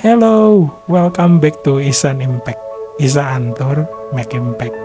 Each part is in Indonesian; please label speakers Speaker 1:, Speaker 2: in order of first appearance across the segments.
Speaker 1: Hello, welcome back to Isan Impact. Isa Antur, Make Impact.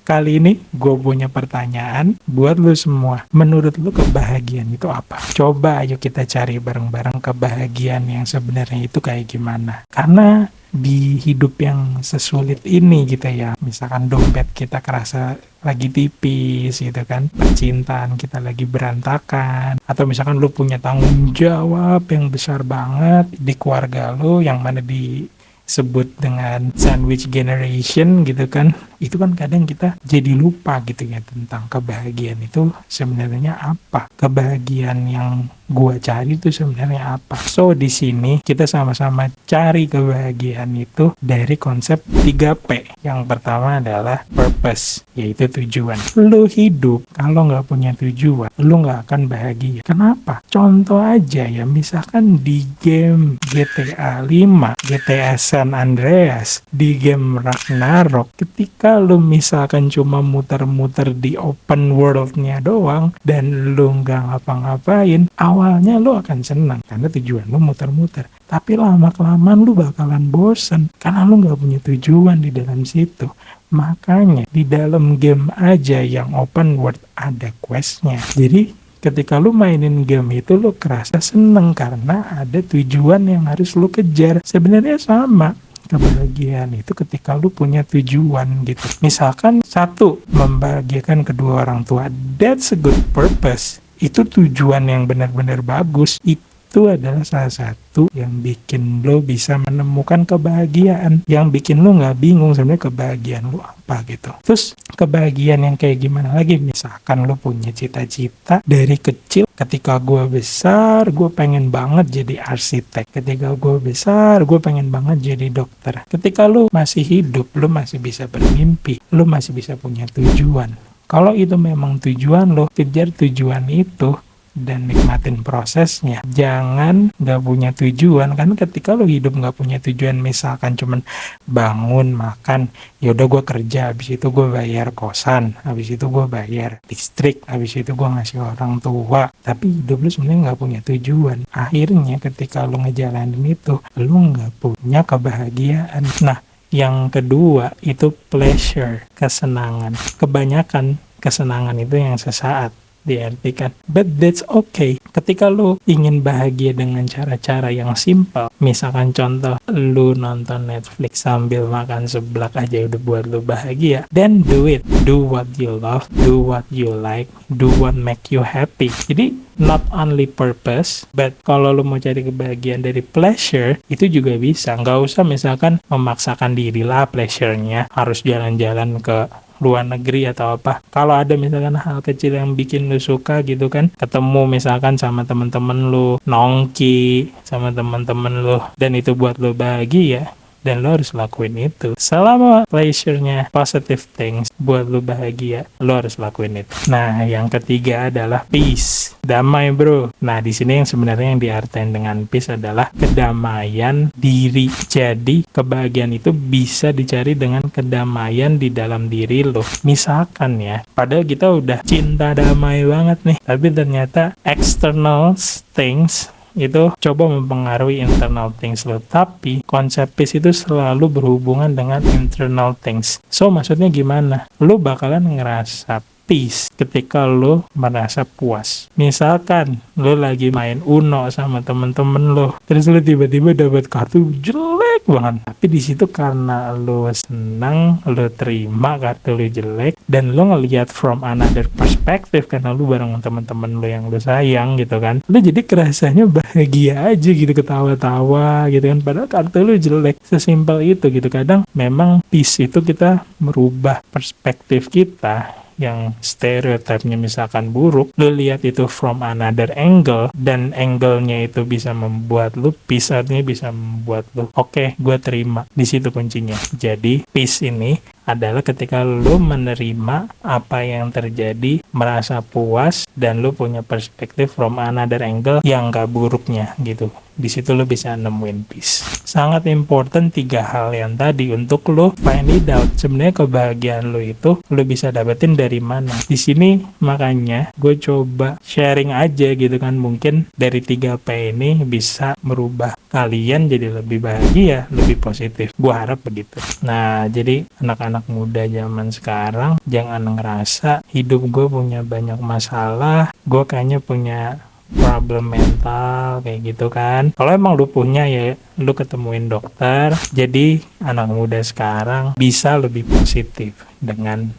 Speaker 1: Kali ini gue punya pertanyaan buat lu semua. Menurut lu kebahagiaan itu apa? Coba ayo kita cari bareng-bareng kebahagiaan yang sebenarnya itu kayak gimana. Karena di hidup yang sesulit ini gitu ya, misalkan dompet kita kerasa lagi tipis gitu kan, percintaan kita lagi berantakan, atau misalkan lu punya tanggung jawab yang besar banget di keluarga lu yang mana disebut dengan sandwich generation gitu kan, itu kan kadang kita jadi lupa gitu ya tentang kebahagiaan itu sebenarnya apa, kebahagiaan yang gua cari itu sebenarnya apa. So di sini kita sama-sama cari kebahagiaan itu dari konsep 3P. Yang pertama adalah purpose, yaitu tujuan. Lu hidup kalau nggak punya tujuan, lu nggak akan bahagia. Kenapa? Contoh aja ya, misalkan di game GTA 5, GTA San Andreas, di game Ragnarok, ketika lu misalkan cuma muter-muter di open world-nya doang dan lu nggak ngapa-ngapain, awalnya lu akan senang karena tujuan lu muter-muter. Tapi lama-kelamaan lu bakalan bosen karena lu nggak punya tujuan di dalam situ. Makanya di dalam game aja yang open world ada quest-nya. Jadi ketika lu mainin game itu lu kerasa seneng karena ada tujuan yang harus lu kejar. Sebenarnya sama. Kebahagiaan itu ketika lu punya tujuan gitu. Misalkan satu, membahagiakan kedua orang tua. That's a good purpose. Itu tujuan yang benar-benar bagus. Itu adalah salah satu yang bikin lo bisa menemukan kebahagiaan. Yang bikin lo nggak bingung sebenarnya kebahagiaan lo apa gitu. Terus kebahagiaan yang kayak gimana lagi? Misalkan lo punya cita-cita dari kecil. Ketika gue besar, gue pengen banget jadi arsitek. Ketika gue besar, gue pengen banget jadi dokter. Ketika lo masih hidup, lo masih bisa bermimpi. Lo masih bisa punya tujuan. Kalau itu memang tujuan lo, kejar tujuan itu dan nikmatin prosesnya. Jangan nggak punya tujuan, karena ketika lo hidup nggak punya tujuan, misalkan cuman bangun, makan, yaudah gue kerja, habis itu gue bayar kosan, habis itu gue bayar listrik, habis itu gue ngasih orang tua, tapi hidup lo sebenarnya nggak punya tujuan. Akhirnya ketika lo ngejalanin itu, lo nggak punya kebahagiaan. Nah, yang kedua itu pleasure, kesenangan. Kebanyakan kesenangan itu yang sesaat diartikan, but that's okay. Ketika lu ingin bahagia dengan cara-cara yang simpel, misalkan contoh lu nonton Netflix sambil makan seblak aja udah buat lu bahagia, then do it. Do what you love, do what you like, do what make you happy. Jadi not only purpose, but kalau lu mau cari kebahagiaan dari pleasure, itu juga bisa. Nggak usah misalkan memaksakan diri lah pleasure-nya harus jalan-jalan ke luar negeri atau apa. Kalau ada misalkan hal kecil yang bikin lu suka gitu kan, ketemu misalkan sama temen-temen lu, nongki sama temen-temen lu, dan itu buat lu bahagia, dan lo harus lakuin itu. Selama pleasure-nya positive things buat lo bahagia, lo harus lakuin itu. Nah, yang ketiga adalah peace. Damai, bro. Nah, di sini yang sebenarnya yang diartain dengan peace adalah kedamaian diri. Jadi, kebahagiaan itu bisa dicari dengan kedamaian di dalam diri lo. Misalkan ya, padahal kita udah cinta damai banget nih, tapi ternyata external things itu coba mempengaruhi internal things lo. Tapi konsep peace itu selalu berhubungan dengan internal things. So maksudnya gimana? Lo bakalan ngerasa peace ketika lo merasa puas. Misalkan lo lagi main Uno sama temen-temen lo, terus lo tiba-tiba dapat kartu jelek banget. Tapi di situ karena lo senang, lo terima kartu lo jelek, dan lo ngelihat from another perspective karena lo bareng temen-temen lo yang lo sayang gitu kan. Lo jadi kerasanya bahagia aja gitu, ketawa-tawa gitu kan. Padahal kartu lo jelek. Sesimpel itu gitu. Kadang memang peace itu kita merubah perspektif kita yang stereotipnya misalkan buruk, lu lihat itu from another angle, dan angle-nya itu bisa membuat lu peace, artinya bisa membuat lu oke, gue terima. Di situ kuncinya. Jadi peace ini adalah ketika lu menerima apa yang terjadi, merasa puas, dan lu punya perspektif from another angle yang gak buruknya gitu. Di situ lu bisa nemuin peace. Sangat important 3 hal yang tadi untuk lu find it out. Sebenarnya kebahagiaan lu itu lu bisa dapetin dari mana. Di sini makanya gue coba sharing aja gitu kan, mungkin dari 3P ini bisa merubah kalian jadi lebih bahagia, lebih positif. Gue harap begitu. Nah, jadi anak-anak muda zaman sekarang jangan ngerasa hidup gue punya banyak masalah, gue kayaknya punya problem mental kayak gitu kan. Kalau emang lu punya ya lu ketemuin dokter. Jadi anak muda sekarang bisa lebih positif dengan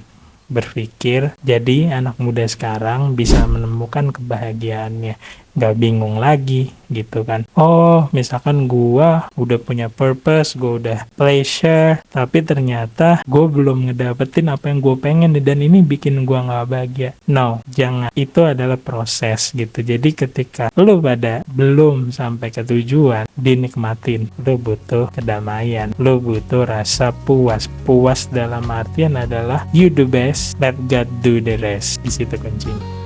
Speaker 1: berpikir. Jadi anak muda sekarang bisa menemukan kebahagiaannya, gak bingung lagi gitu kan. Oh, misalkan gua udah punya purpose, gua udah pleasure, tapi ternyata gua belum ngedapetin apa yang gua pengen dan ini bikin gua gak bahagia. No, jangan. Itu adalah proses gitu. Jadi ketika lu pada belum sampai ke tujuan, dinikmatin. Lu butuh kedamaian, lu butuh rasa puas. Puas dalam artian adalah you the best, let God do the rest. Di situ kuncinya.